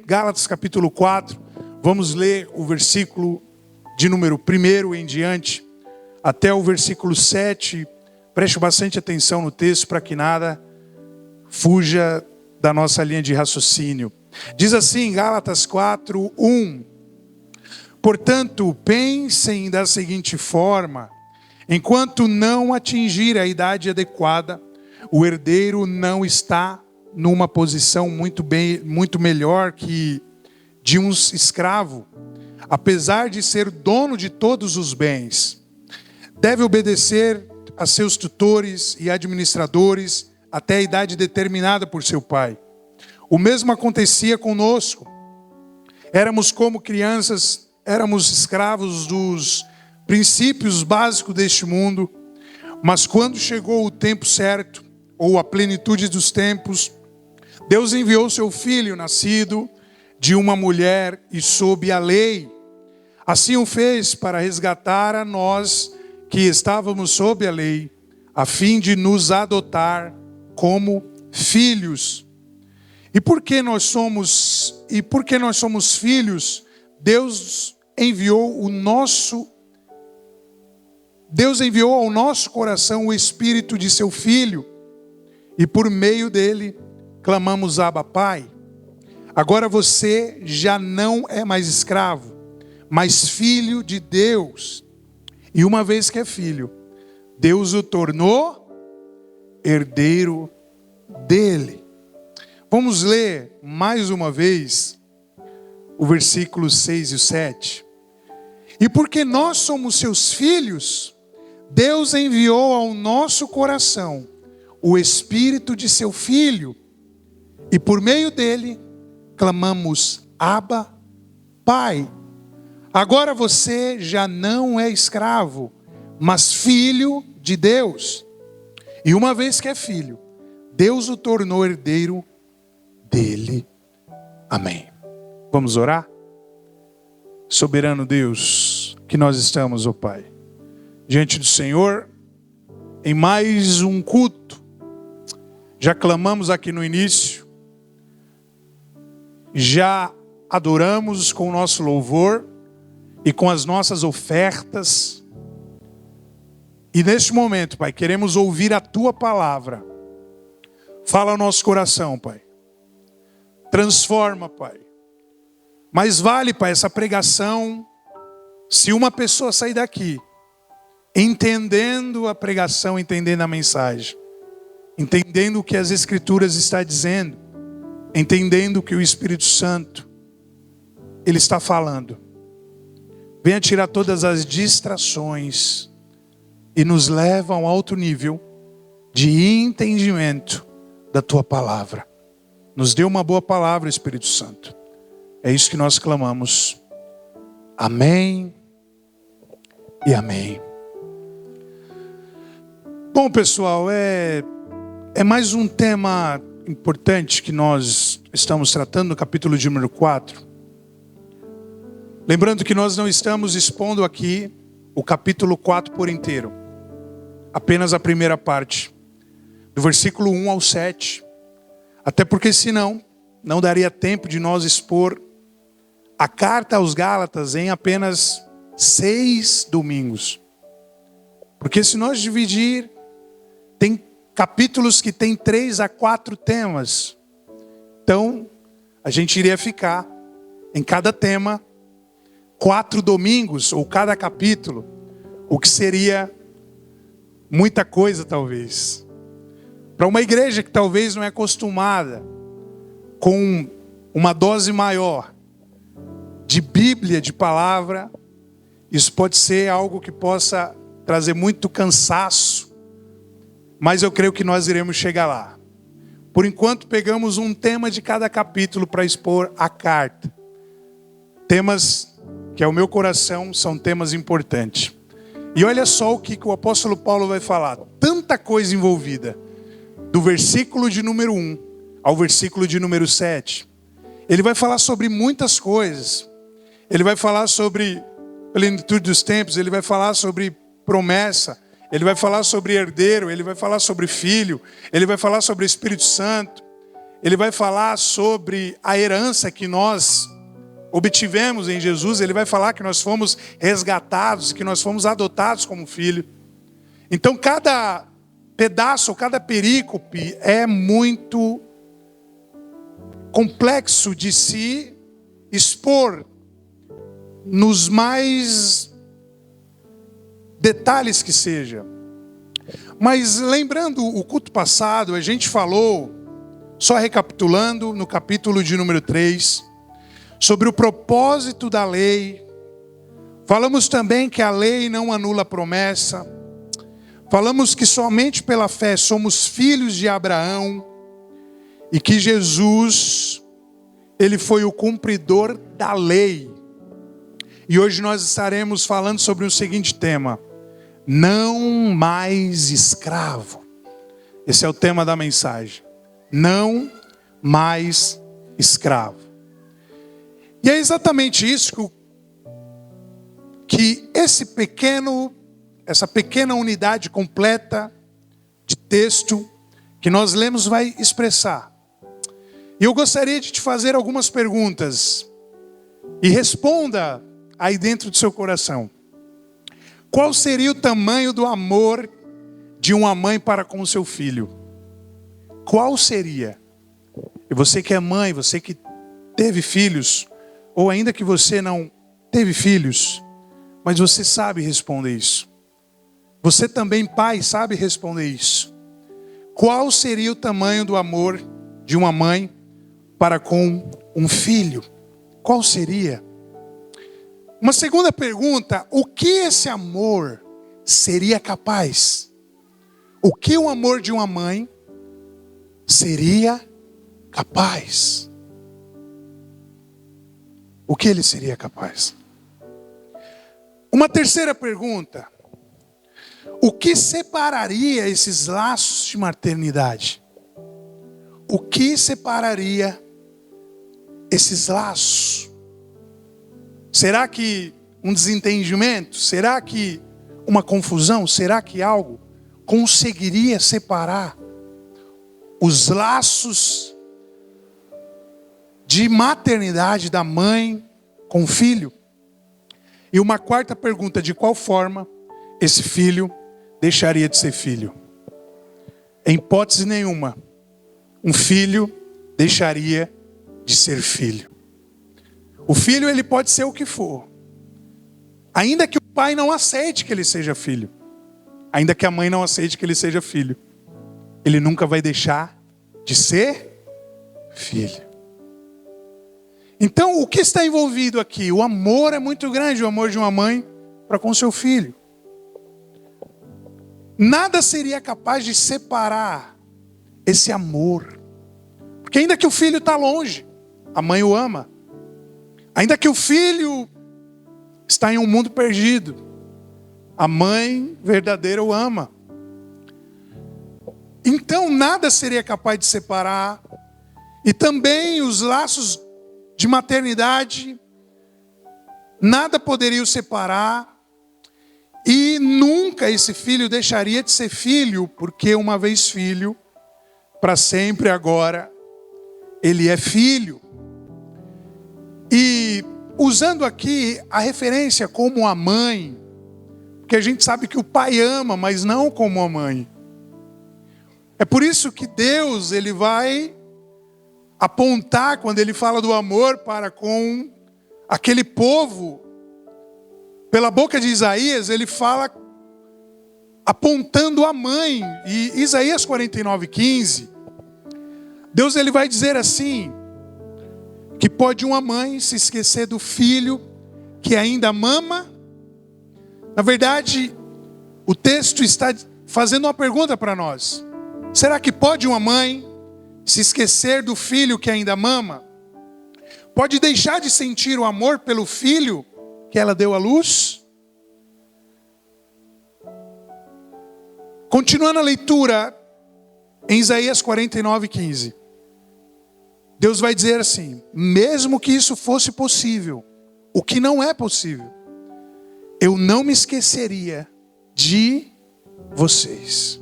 Gálatas capítulo 4, vamos ler o versículo de número 1 em diante, até o versículo 7. Preste bastante atenção no texto para que nada fuja da nossa linha de raciocínio. Diz assim, Gálatas 4, 1. Portanto, pensem da seguinte forma: enquanto não atingir a idade adequada, o herdeiro não está numa posição muito melhor que de um escravo, apesar de ser dono de todos os bens. Deve obedecer a seus tutores e administradores até a idade determinada por seu pai. O mesmo acontecia conosco. Éramos como crianças, éramos escravos dos princípios básicos deste mundo, mas quando chegou o tempo certo, ou a plenitude dos tempos, Deus enviou seu filho, nascido de uma mulher e sob a lei. Assim o fez para resgatar a nós que estávamos sob a lei, a fim de nos adotar como filhos. E porque nós somos filhos, Deus enviou ao nosso coração o Espírito de seu Filho, e por meio dele clamamos Abba, Pai. Agora você já não é mais escravo, mas filho de Deus. E uma vez que é filho, Deus o tornou herdeiro dele. Vamos ler mais uma vez o versículo 6 e 7. E porque nós somos seus filhos, Deus enviou ao nosso coração o Espírito de seu Filho, e por meio dele clamamos Abba, Pai. Agora você já não é escravo, mas filho de Deus. E uma vez que é filho, Deus o tornou herdeiro dele. Amém. Vamos orar? Soberano Deus, que nós estamos, ó Pai, diante do Senhor, em mais um culto. Já clamamos aqui no início, já adoramos com o nosso louvor e com as nossas ofertas. E neste momento, Pai, queremos ouvir a Tua palavra. Fala ao nosso coração, Pai. Transforma, Pai. Mas vale, Pai, essa pregação, se uma pessoa sair daqui entendendo a pregação, entendendo a mensagem, entendendo o que as Escrituras estão dizendo, entendendo o que o Espírito Santo Ele está falando. Venha tirar todas as distrações e nos leva a um alto nível de entendimento da Tua palavra. Nos dê uma boa palavra, Espírito Santo. É isso que nós clamamos. Amém e amém. Bom, pessoal, é mais um tema importante que nós estamos tratando no capítulo de número 4. Lembrando que nós não estamos expondo aqui o capítulo 4 por inteiro. Apenas a primeira parte, do versículo 1 ao 7. Até porque senão, não daria tempo de nós expor a carta aos Gálatas em apenas 6 domingos. Porque se nós dividir, tem capítulos que tem 3 a 4 temas. Então, a gente iria ficar em cada tema 4 domingos, ou cada capítulo, o que seria muita coisa talvez. Para uma igreja que talvez não é acostumada com uma dose maior de Bíblia, de palavra, isso pode ser algo que possa trazer muito cansaço, mas eu creio que nós iremos chegar lá. Por enquanto pegamos um tema de cada capítulo para expor a carta. Temas que ao meu coração são temas importantes. E olha só o que o apóstolo Paulo vai falar. Tanta coisa envolvida. Do versículo de número 1 ao versículo de número 7. Ele vai falar sobre muitas coisas. Ele vai falar sobre plenitude dos tempos. Ele vai falar sobre promessa. Ele vai falar sobre herdeiro. Ele vai falar sobre filho. Ele vai falar sobre Espírito Santo. ele vai falar sobre a herança que nós obtivemos em Jesus. Ele vai falar que nós fomos resgatados, que nós fomos adotados como filho. Então cada pedaço, cada perícope é muito complexo de se expor nos mais detalhes que seja. Mas lembrando o culto passado, a gente falou, só recapitulando, no capítulo de número 3, sobre o propósito da lei. Falamos também que a lei não anula a promessa. Falamos que somente pela fé somos filhos de Abraão e que Jesus, ele foi o cumpridor da lei. E hoje nós estaremos falando sobre o seguinte tema: não mais escravo. Esse é o tema da mensagem. Não mais escravo. E é exatamente isso que essa pequena unidade completa de texto que nós lemos vai expressar. E eu gostaria de te fazer algumas perguntas. E responda aí dentro do seu coração. Qual seria o tamanho do amor de uma mãe para com o seu filho? Qual seria? E você que é mãe, você que teve filhos, ou ainda que você não teve filhos, mas você sabe responder isso. Você também, pai, sabe responder isso. Qual seria o tamanho do amor de uma mãe para com um filho? Qual seria? Uma segunda pergunta: o que esse amor seria capaz? O que o amor de uma mãe seria capaz? O que ele seria capaz? Uma terceira pergunta: o que separaria esses laços de maternidade? O que separaria esses laços? Será que um desentendimento? Será que uma confusão? Será que algo conseguiria separar os laços de maternidade da mãe com o filho? E uma quarta pergunta: de qual forma esse filho deixaria de ser filho? Em hipótese nenhuma, um filho deixaria de ser filho. O filho, ele pode ser o que for, ainda que o pai não aceite que ele seja filho, ainda que a mãe não aceite que ele seja filho, ele nunca vai deixar de ser filho. Então, o que está envolvido aqui? O amor é muito grande, o amor de uma mãe para com seu filho. Nada seria capaz de separar esse amor. Porque ainda que o filho está longe, a mãe o ama. Ainda que o filho está em um mundo perdido, a mãe verdadeira o ama. Então nada seria capaz de separar. E também os laços de maternidade, nada poderia o separar. E nunca esse filho deixaria de ser filho, porque uma vez filho, para sempre agora, ele é filho. E usando aqui a referência como a mãe, porque a gente sabe que o pai ama, mas não como a mãe. É por isso que Deus, ele vai apontar, quando ele fala do amor para com aquele povo, pela boca de Isaías, ele fala apontando a mãe. E Isaías 49:15, Deus, ele vai dizer assim, que pode uma mãe se esquecer do filho que ainda mama? Na verdade, o texto está fazendo uma pergunta para nós. Será que pode uma mãe se esquecer do filho que ainda mama? Pode deixar de sentir o amor pelo filho que ela deu à luz? Continuando a leitura, em Isaías 49:15. Deus vai dizer assim: mesmo que isso fosse possível, o que não é possível, eu não me esqueceria de vocês.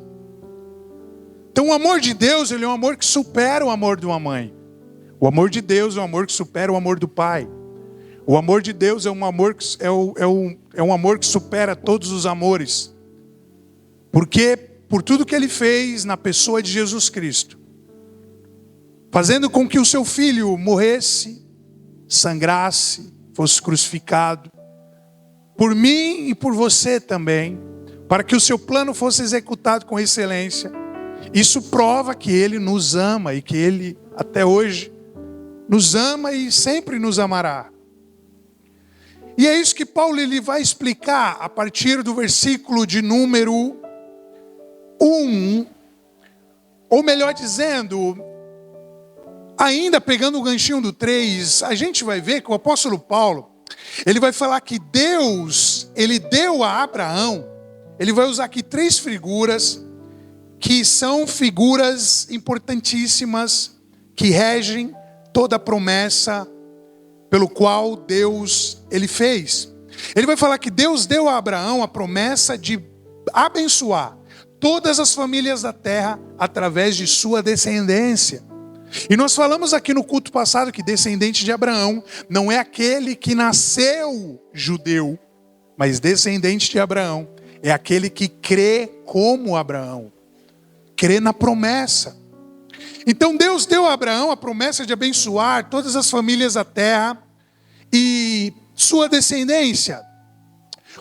Então o amor de Deus, ele é um amor que supera o amor de uma mãe. O amor de Deus é um amor que supera o amor do pai. O amor de Deus é um amor que, é um amor que supera todos os amores. Porque por tudo que ele fez na pessoa de Jesus Cristo, fazendo com que o seu filho morresse, sangrasse, fosse crucificado, por mim e por você também, para que o seu plano fosse executado com excelência. Isso prova que ele nos ama e que ele até hoje nos ama e sempre nos amará. E é isso que Paulo ele vai explicar a partir do versículo de número 1, ou melhor dizendo, ainda pegando o ganchinho do 3, a gente vai ver que o apóstolo Paulo, ele vai falar que Deus, ele deu a Abraão, ele vai usar aqui 3 figuras, que são figuras importantíssimas, que regem toda a promessa pelo qual Deus, ele fez. Ele vai falar que Deus deu a Abraão a promessa de abençoar todas as famílias da terra através de sua descendência. E nós falamos aqui no culto passado que descendente de Abraão não é aquele que nasceu judeu, mas descendente de Abraão é aquele que crê como Abraão, crê na promessa. Então Deus deu a Abraão a promessa de abençoar todas as famílias da terra e sua descendência.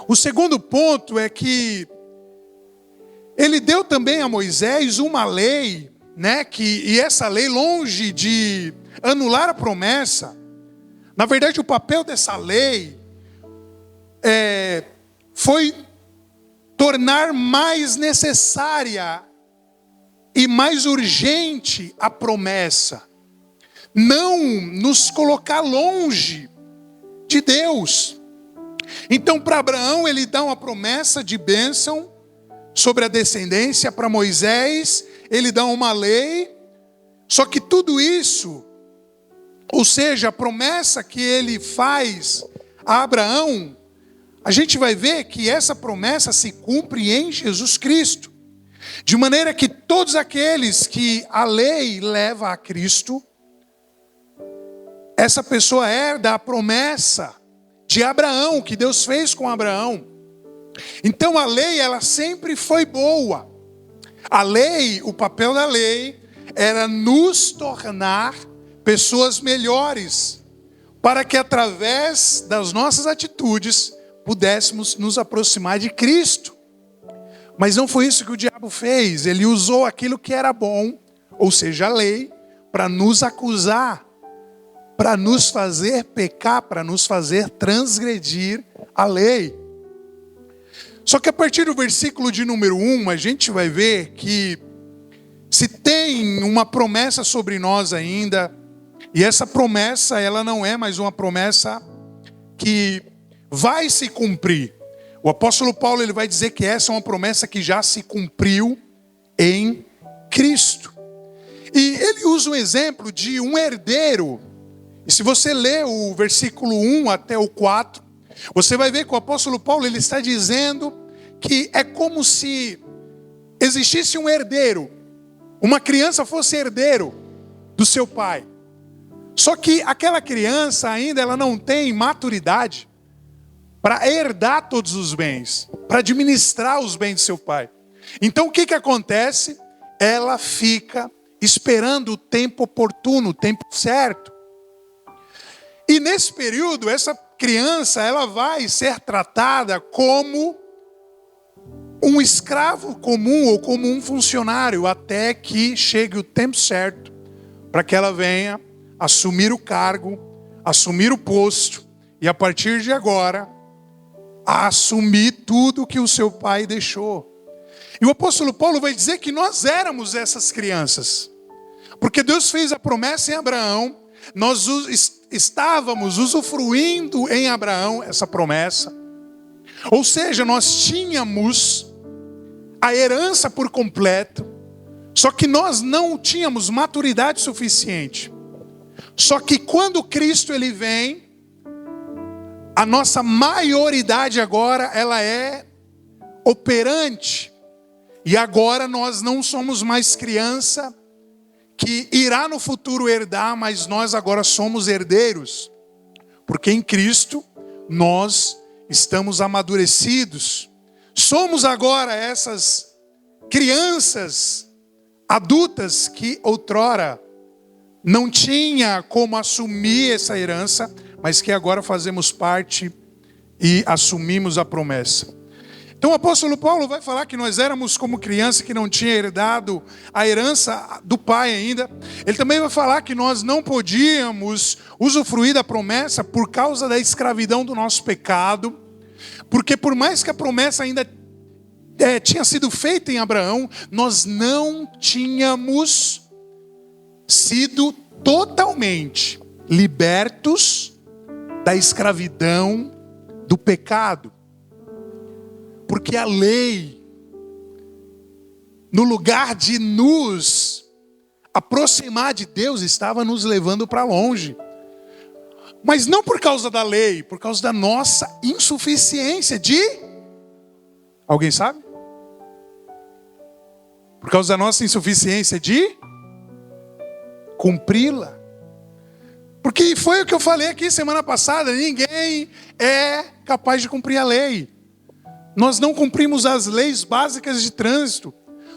O segundo ponto é que ele deu também a Moisés uma lei, né, e essa lei, longe de anular a promessa, na verdade o papel dessa lei foi tornar mais necessária e mais urgente a promessa, não nos colocar longe de Deus. Então para Abraão ele dá uma promessa de bênção sobre a descendência, para Moisés ele dá uma lei, só que tudo isso, ou seja, a promessa que ele faz a Abraão, a gente vai ver que essa promessa se cumpre em Jesus Cristo, de maneira que todos aqueles que a lei leva a Cristo, essa pessoa herda a promessa de Abraão, que Deus fez com Abraão. Então a lei, ela sempre foi boa. A lei, o papel da lei era nos tornar pessoas melhores, para que através das nossas atitudes pudéssemos nos aproximar de Cristo. Mas não foi isso que o diabo fez. Ele usou aquilo que era bom, ou seja, a lei, para nos acusar, para nos fazer pecar, para nos fazer transgredir a lei. Só que a partir do versículo de número 1, a gente vai ver que se tem uma promessa sobre nós ainda, e essa promessa, ela não é mais uma promessa que vai se cumprir. O apóstolo Paulo ele vai dizer que essa é uma promessa que já se cumpriu em Cristo. E ele usa um exemplo de um herdeiro. E se você ler o versículo 1 até o 4, você vai ver que o apóstolo Paulo ele está dizendo que é como se existisse um herdeiro, uma criança fosse herdeiro do seu pai. Só que aquela criança ainda ela não tem maturidade para herdar todos os bens, para administrar os bens de seu pai. Então o que acontece? Ela fica esperando o tempo oportuno, o tempo certo. E nesse período, essa criança ela vai ser tratada como um escravo comum ou como um funcionário, até que chegue o tempo certo para que ela venha assumir o cargo, assumir o posto e a partir de agora a assumir tudo que o seu pai deixou. E o apóstolo Paulo vai dizer que nós éramos essas crianças, porque Deus fez a promessa em Abraão, nós estávamos usufruindo em Abraão essa promessa, ou seja, nós tínhamos a herança por completo, só que nós não tínhamos maturidade suficiente. Só que quando Cristo ele vem, a nossa maioridade agora ela é operante. E agora nós não somos mais criança que irá no futuro herdar, mas nós agora somos herdeiros. Porque em Cristo nós estamos amadurecidos. Somos agora essas crianças adultas que outrora não tinha como assumir essa herança, mas que agora fazemos parte e assumimos a promessa. Então o apóstolo Paulo vai falar que nós éramos como criança que não tinha herdado a herança do pai ainda. Ele também vai falar que nós não podíamos usufruir da promessa por causa da escravidão do nosso pecado. Porque por mais que a promessa ainda tinha sido feita em Abraão, nós não tínhamos sido totalmente libertos da escravidão do pecado. Porque a lei, no lugar de nos aproximar de Deus, estava nos levando para longe. Mas não por causa da lei, por causa da nossa insuficiência de... Alguém sabe? Por causa da nossa insuficiência de cumpri-la. Porque foi o que eu falei aqui semana passada, ninguém é capaz de cumprir a lei. Nós não cumprimos as leis básicas de trânsito.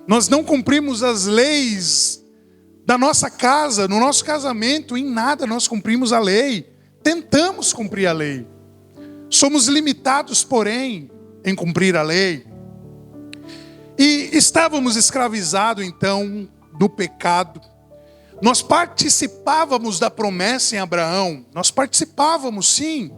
Nós não cumprimos as leis da nossa casa, no nosso casamento, em nada nós cumprimos a lei. Tentamos cumprir a lei. Somos limitados, porém, em cumprir a lei. E estávamos escravizados, então, do pecado. Nós participávamos da promessa em Abraão. Nós participávamos, sim.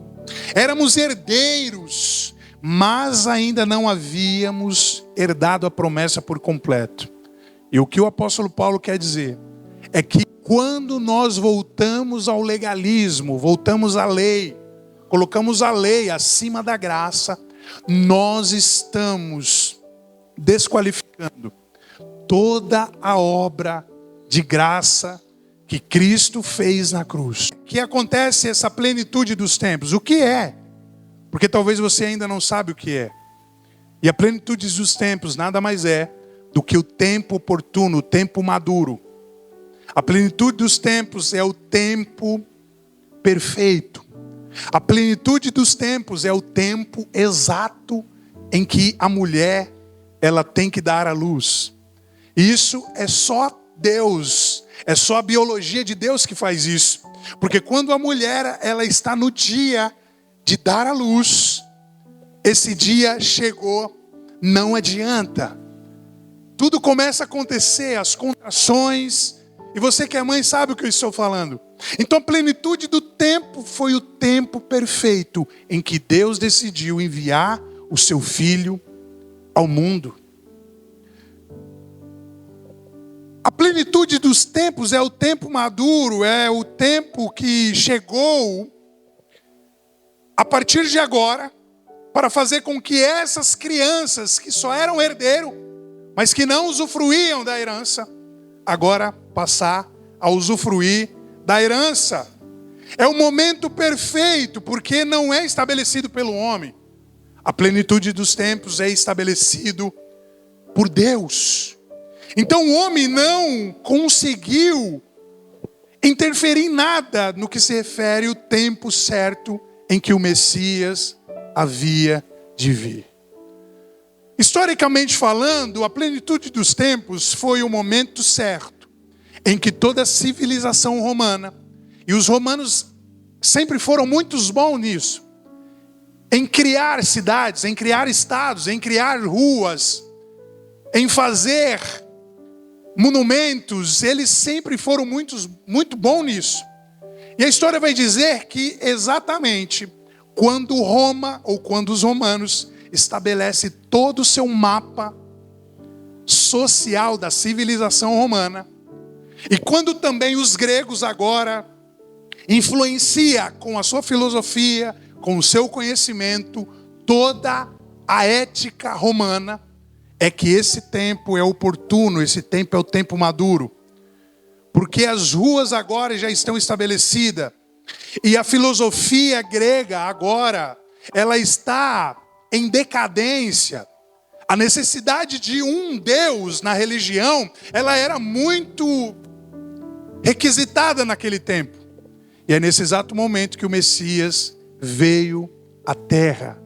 Éramos herdeiros, mas ainda não havíamos herdado a promessa por completo. E o que o apóstolo Paulo quer dizer é que quando nós voltamos ao legalismo, voltamos à lei, colocamos a lei acima da graça, nós estamos desqualificando toda a obra de graça que Cristo fez na cruz. Que acontece essa plenitude dos tempos. O que é? Porque talvez você ainda não sabe o que é. E a plenitude dos tempos nada mais é do que o tempo oportuno, o tempo maduro. A plenitude dos tempos é o tempo perfeito. A plenitude dos tempos é o tempo exato em que a mulher ela tem que dar à luz. Isso é só Deus, é só a biologia de Deus que faz isso. Porque quando a mulher ela está no dia de dar à luz, esse dia chegou, não adianta. Tudo começa a acontecer, as contrações, e você que é mãe sabe o que eu estou falando. Então a plenitude do tempo foi o tempo perfeito em que Deus decidiu enviar o seu filho ao mundo. A plenitude dos tempos é o tempo maduro, é o tempo que chegou a partir de agora para fazer com que essas crianças que só eram herdeiros, mas que não usufruíam da herança, agora passar a usufruir da herança. É o momento perfeito, porque não é estabelecido pelo homem. A plenitude dos tempos é estabelecido por Deus. Então o homem não conseguiu interferir em nada no que se refere ao tempo certo em que o Messias havia de vir. Historicamente falando, a plenitude dos tempos foi o momento certo em que toda a civilização romana, e os romanos sempre foram muito bons nisso, em criar cidades, em criar estados, em criar ruas, em fazer monumentos, eles sempre foram muito bons nisso. E a história vai dizer que exatamente quando Roma, ou quando os romanos estabelecem todo o seu mapa social da civilização romana, e quando também os gregos agora influencia com a sua filosofia, com o seu conhecimento, toda a ética romana, é que esse tempo é oportuno, esse tempo é o tempo maduro. Porque as ruas agora já estão estabelecidas. E a filosofia grega agora, ela está em decadência. A necessidade de um Deus na religião, ela era muito requisitada naquele tempo. E é nesse exato momento que o Messias veio à terra.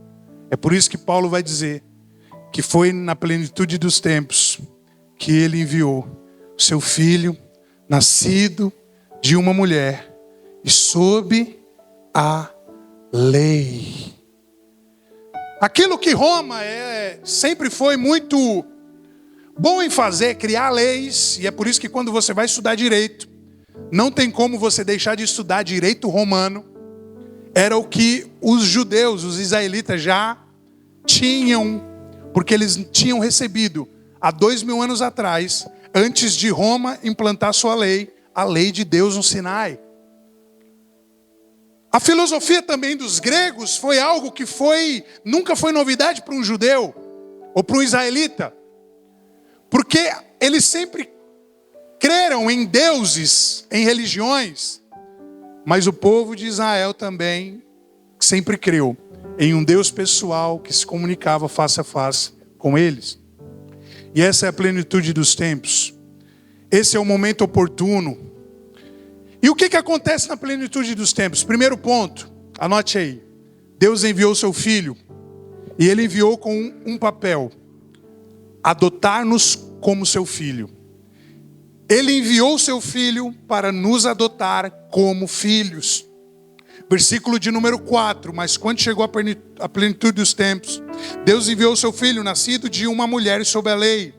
É por isso que Paulo vai dizer que foi na plenitude dos tempos que ele enviou o seu filho, nascido de uma mulher e sob a lei. Aquilo que Roma sempre foi muito bom em fazer, criar leis, e é por isso que quando você vai estudar direito, não tem como você deixar de estudar direito romano. Era o que os judeus, os israelitas já tinham, porque eles tinham recebido há 2000 anos atrás, antes de Roma implantar sua lei, a lei de Deus no Sinai. A filosofia também dos gregos foi algo que nunca foi novidade para um judeu ou para um israelita, porque eles sempre creram em deuses, em religiões, mas o povo de Israel também sempre creu em um Deus pessoal que se comunicava face a face com eles. E essa é a plenitude dos tempos. Esse é o momento oportuno. E o que acontece na plenitude dos tempos? Primeiro ponto, anote aí. Deus enviou seu filho. E ele enviou com um papel: adotar-nos como seu filho. Ele enviou seu filho para nos adotar como filhos. Versículo de número 4. Mas quando chegou a plenitude dos tempos, Deus enviou seu filho, nascido de uma mulher sob a lei.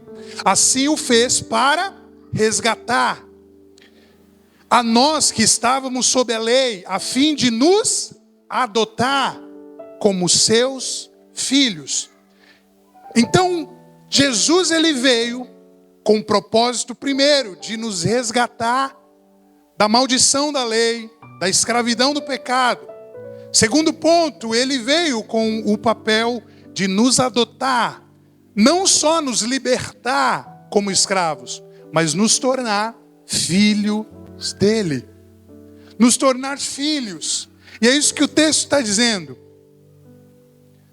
Assim o fez para resgatar a nós que estávamos sob a lei, a fim de nos adotar como seus filhos. Então, Jesus ele veio com o propósito primeiro de nos resgatar da maldição da lei, da escravidão do pecado. Segundo ponto, ele veio com o papel de nos adotar, não só nos libertar como escravos, mas nos tornar filhos dele, nos tornar filhos. E é isso que o texto está dizendo.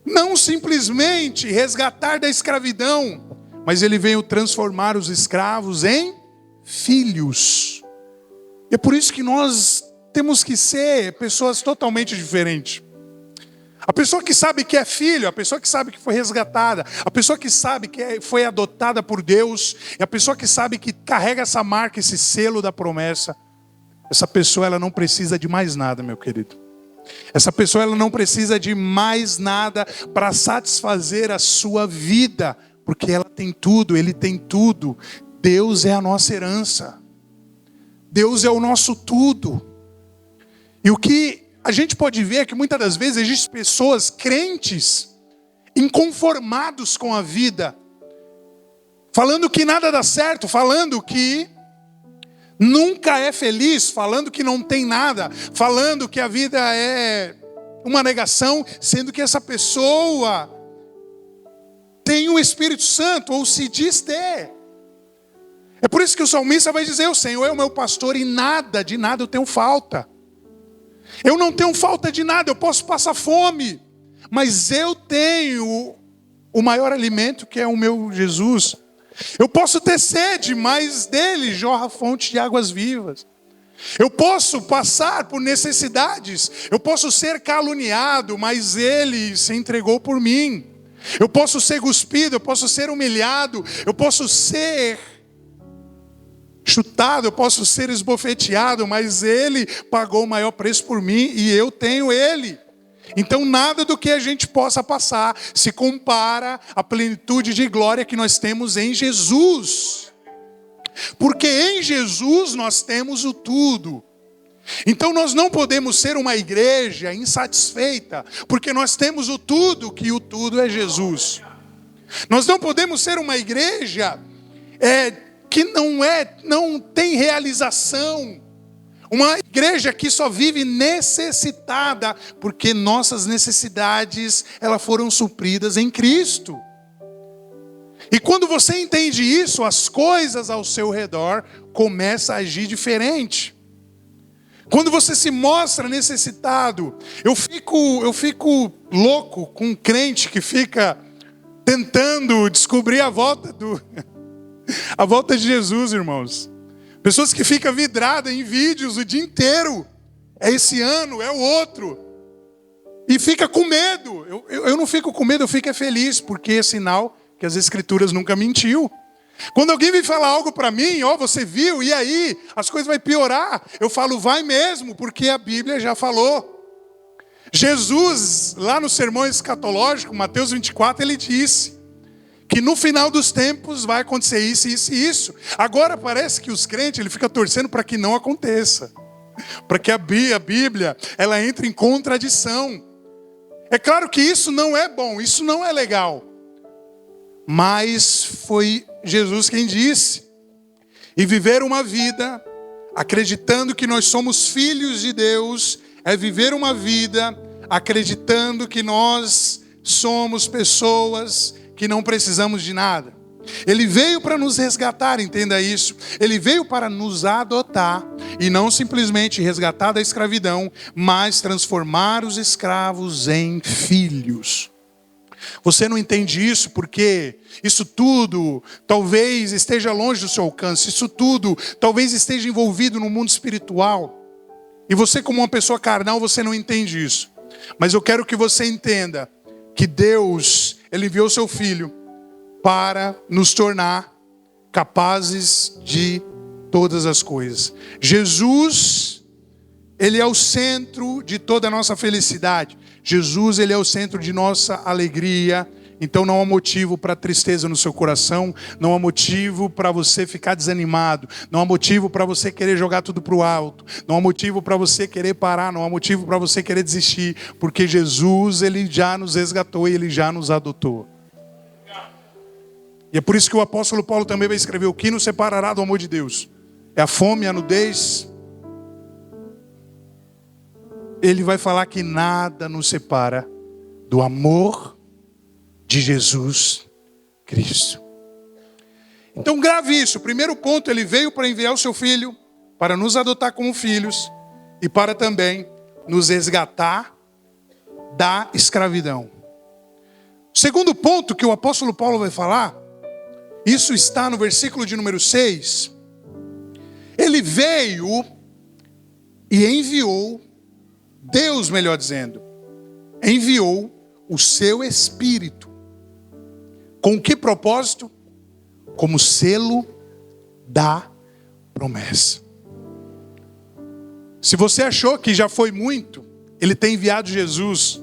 Não simplesmente resgatar da escravidão, mas ele veio transformar os escravos em filhos. E é por isso que nós temos que ser pessoas totalmente diferentes. A pessoa que sabe que é filho, a pessoa que sabe que foi resgatada, a pessoa que sabe que foi adotada por Deus, e a pessoa que sabe que carrega essa marca, esse selo da promessa, essa pessoa ela não precisa de mais nada, meu querido. Essa pessoa ela não precisa de mais nada para satisfazer a sua vida, porque ela tem tudo, ele tem tudo. Deus é a nossa herança. Deus é o nosso tudo. E o que a gente pode ver é que muitas das vezes existem pessoas crentes, inconformados com a vida, falando que nada dá certo, falando que nunca é feliz, falando que não tem nada, falando que a vida é uma negação, sendo que essa pessoa tem o Espírito Santo, ou se diz ter. É por isso que o salmista vai dizer: o Senhor é o meu pastor e nada, de nada eu tenho falta. Eu não tenho falta de nada, eu posso passar fome, mas eu tenho o maior alimento, que é o meu Jesus. Eu posso ter sede, mas dele jorra fonte de águas vivas. Eu posso passar por necessidades, eu posso ser caluniado, mas ele se entregou por mim. Eu posso ser cuspido, eu posso ser humilhado, eu posso ser chutado, eu posso ser esbofeteado, mas ele pagou o maior preço por mim e eu tenho ele. Então nada do que a gente possa passar se compara à plenitude de glória que nós temos em Jesus. Porque em Jesus nós temos o tudo. Então nós não podemos ser uma igreja insatisfeita, porque nós temos o tudo, que o tudo é Jesus. Nós não podemos ser uma igreja que não tem realização. Uma igreja que só vive necessitada, porque nossas necessidades elas foram supridas em Cristo. E quando você entende isso, as coisas ao seu redor começam a agir diferente. Quando você se mostra necessitado, eu fico louco com um crente que fica tentando descobrir a volta a volta de Jesus, irmãos. Pessoas que ficam vidradas em vídeos o dia inteiro. É esse ano, é o outro. E fica com medo. Eu não fico com medo, eu fico feliz, porque é sinal que as Escrituras nunca mentiu. Quando alguém vem falar algo para mim, você viu, e aí? As coisas vão piorar. Eu falo, vai mesmo, porque a Bíblia já falou. Jesus, lá no sermão escatológico, Mateus 24, ele disse que no final dos tempos vai acontecer isso, isso e isso. Agora parece que os crentes, ele fica torcendo para que não aconteça. Para que a Bíblia, ela entre em contradição. É claro que isso não é bom, isso não é legal. Mas foi Jesus quem disse. E viver uma vida acreditando que nós somos filhos de Deus é viver uma vida acreditando que nós somos pessoas que não precisamos de nada. Ele veio para nos resgatar, entenda isso. Ele veio para nos adotar e não simplesmente resgatar da escravidão, mas transformar os escravos em filhos. Você não entende isso porque isso tudo talvez esteja longe do seu alcance. Isso tudo talvez esteja envolvido no mundo espiritual. E você, como uma pessoa carnal, você não entende isso. Mas eu quero que você entenda que Deus, Ele enviou seu Filho para nos tornar capazes de todas as coisas. Jesus, Ele é o centro de toda a nossa felicidade. Jesus, Ele é o centro de nossa alegria. Então não há motivo para tristeza no seu coração. Não há motivo para você ficar desanimado. Não há motivo para você querer jogar tudo para o alto. Não há motivo para você querer parar. Não há motivo para você querer desistir. Porque Jesus, Ele já nos resgatou e Ele já nos adotou. E é por isso que o apóstolo Paulo também vai escrever: o que nos separará do amor de Deus? É a fome, a nudez? Ele vai falar que nada nos separa do amor de Jesus Cristo. Então grave isso. O primeiro ponto, Ele veio para enviar o seu Filho, para nos adotar como filhos e para também nos resgatar da escravidão. O segundo ponto que o apóstolo Paulo vai falar, isso está no versículo de número 6. Ele veio e enviou, Deus, melhor dizendo, enviou o seu Espírito. Com que propósito? Como selo da promessa. Se você achou que já foi muito, Ele tem enviado Jesus.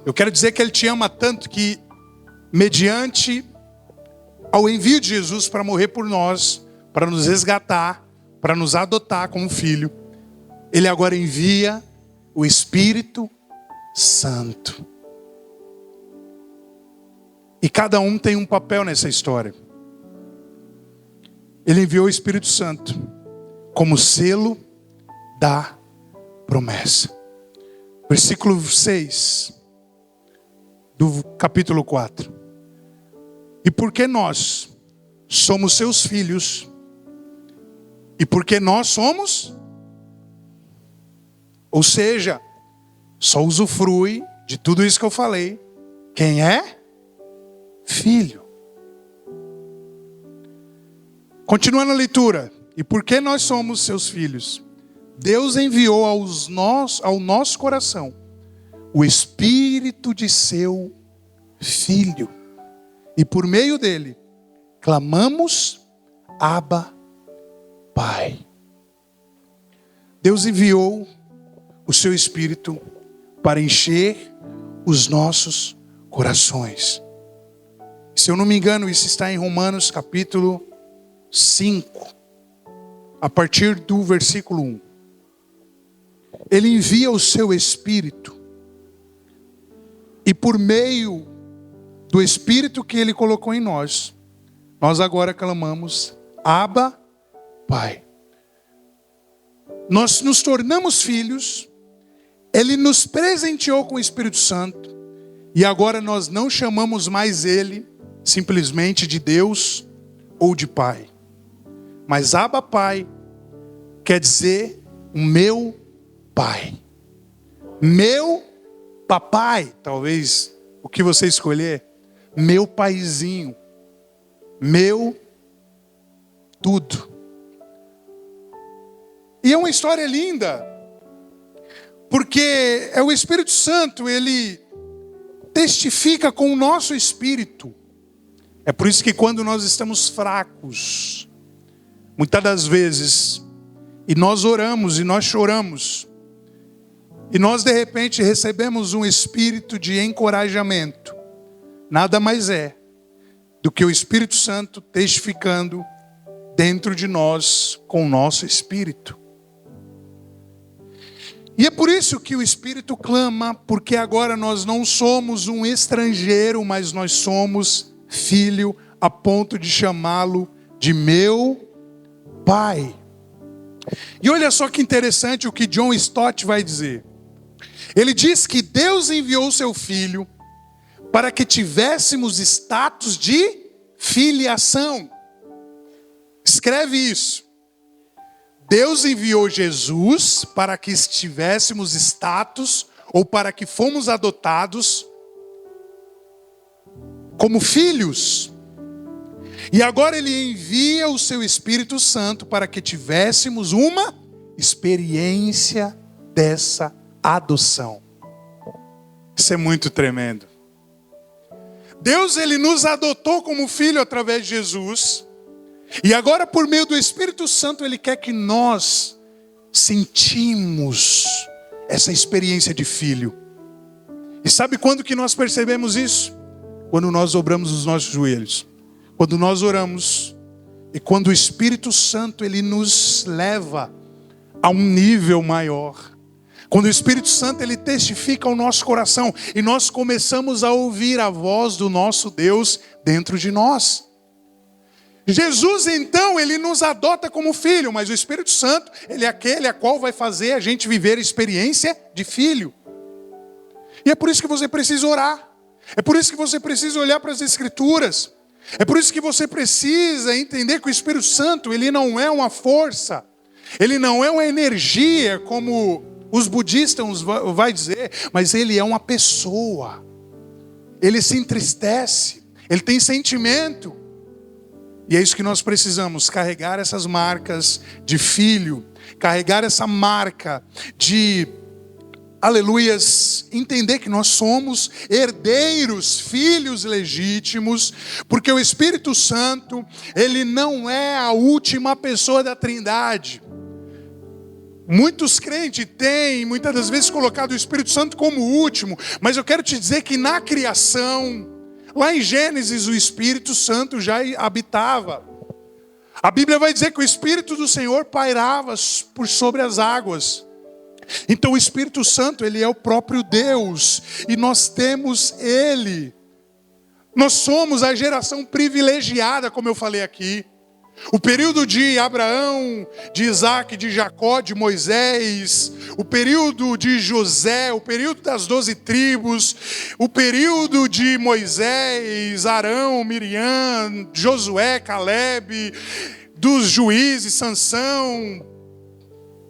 Eu quero dizer que Ele te ama tanto que, mediante ao envio de Jesus para morrer por nós, para nos resgatar, para nos adotar como filho, Ele agora envia o Espírito Santo. E cada um tem um papel nessa história. Ele enviou o Espírito Santo como selo da promessa. Versículo 6 do capítulo 4. E porque nós somos seus filhos, e porque nós somos, ou seja, só usufrui de tudo isso que eu falei quem é filho. Continuando a leitura. E porque nós somos seus filhos, Deus enviou ao nosso coração o Espírito de seu Filho. E por meio dele, clamamos, Abba, Pai. Deus enviou o seu Espírito para encher os nossos corações. Se eu não me engano, isso está em Romanos capítulo 5, a partir do versículo 1. Ele envia o seu Espírito, e por meio do Espírito que Ele colocou em nós, nós agora clamamos, Abba, Pai. Nós nos tornamos filhos, Ele nos presenteou com o Espírito Santo, e agora nós não chamamos mais Ele simplesmente de Deus ou de Pai. Mas Abba, Pai, quer dizer o meu Pai. Meu papai, talvez o que você escolher. meu paizinho, meu tudo. E é uma história linda, porque é o Espírito Santo, ele testifica com o nosso espírito. É por isso que quando nós estamos fracos, muitas das vezes, e nós oramos e nós choramos, e nós de repente recebemos um espírito de encorajamento, nada mais é do que o Espírito Santo testificando dentro de nós com o nosso espírito. E é por isso que o Espírito clama, porque agora nós não somos um estrangeiro, mas nós somos filho, a ponto de chamá-lo de meu Pai. E olha só que interessante o que John Stott vai dizer. Ele diz que Deus enviou seu Filho para que tivéssemos status de filiação. Escreve isso. Deus enviou Jesus para que tivéssemos status, ou para que fomos adotados como filhos. E agora Ele envia o seu Espírito Santo para que tivéssemos uma experiência dessa adoção. Isso é muito tremendo. Deus, Ele nos adotou como filho através de Jesus. E agora, por meio do Espírito Santo, Ele quer que nós sentimos essa experiência de filho. E sabe quando que nós percebemos isso? Quando nós dobramos os nossos joelhos. Quando nós oramos. E quando o Espírito Santo, Ele nos leva a um nível maior. Quando o Espírito Santo, Ele testifica ao nosso coração. E nós começamos a ouvir a voz do nosso Deus dentro de nós. Jesus, então, Ele nos adota como filho, mas o Espírito Santo, Ele é aquele a qual vai fazer a gente viver a experiência de filho. E é por isso que você precisa orar. É por isso que você precisa olhar para as Escrituras. É por isso que você precisa entender que o Espírito Santo, ele não é uma força. Ele não é uma energia, como os budistas vão dizer, mas ele é uma pessoa. Ele se entristece, ele tem sentimento. E é isso que nós precisamos, carregar essas marcas de filho, carregar essa marca de, aleluias, entender que nós somos herdeiros, filhos legítimos, porque o Espírito Santo, ele não é a última pessoa da Trindade. Muitos crentes têm, muitas das vezes, colocado o Espírito Santo como o último, mas eu quero te dizer que na criação, lá em Gênesis, o Espírito Santo já habitava. A Bíblia vai dizer que o Espírito do Senhor pairava por sobre as águas. Então o Espírito Santo, ele é o próprio Deus. E nós temos Ele. Nós somos a geração privilegiada, como eu falei aqui. O período de Abraão, de Isaac, de Jacó, de Moisés, o período de José, o período das 12 tribos, o período de Moisés, Arão, Miriam, Josué, Caleb, dos juízes, Sansão,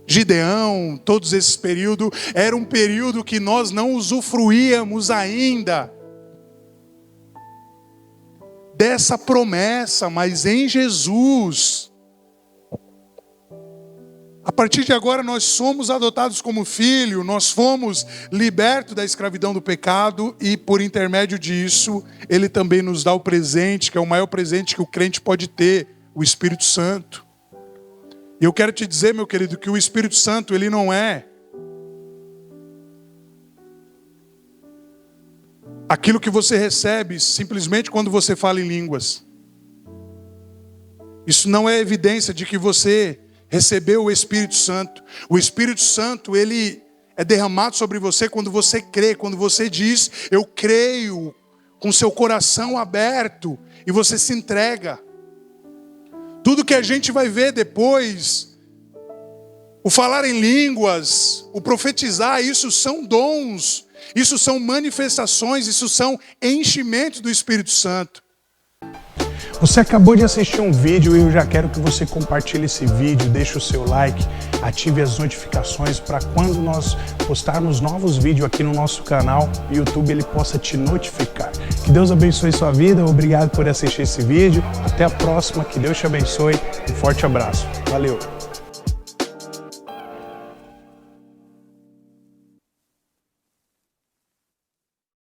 Gideão, todos esses períodos, era um período que nós não usufruíamos ainda dessa promessa, mas em Jesus, a partir de agora nós somos adotados como filho, nós fomos libertos da escravidão do pecado e por intermédio disso, Ele também nos dá o presente, que é o maior presente que o crente pode ter, o Espírito Santo. E eu quero te dizer, meu querido, que o Espírito Santo, ele não é aquilo que você recebe simplesmente quando você fala em línguas. Isso não é evidência de que você recebeu o Espírito Santo. O Espírito Santo, ele é derramado sobre você quando você crê, quando você diz, eu creio, com seu coração aberto, e você se entrega. Tudo que a gente vai ver depois, o falar em línguas, o profetizar, isso são dons, isso são manifestações, isso são enchimentos do Espírito Santo. Você acabou de assistir um vídeo e eu já quero que você compartilhe esse vídeo, deixe o seu like, ative as notificações para quando nós postarmos novos vídeos aqui no nosso canal, o YouTube ele possa te notificar. Que Deus abençoe sua vida, obrigado por assistir esse vídeo, até a próxima, que Deus te abençoe, um forte abraço, valeu!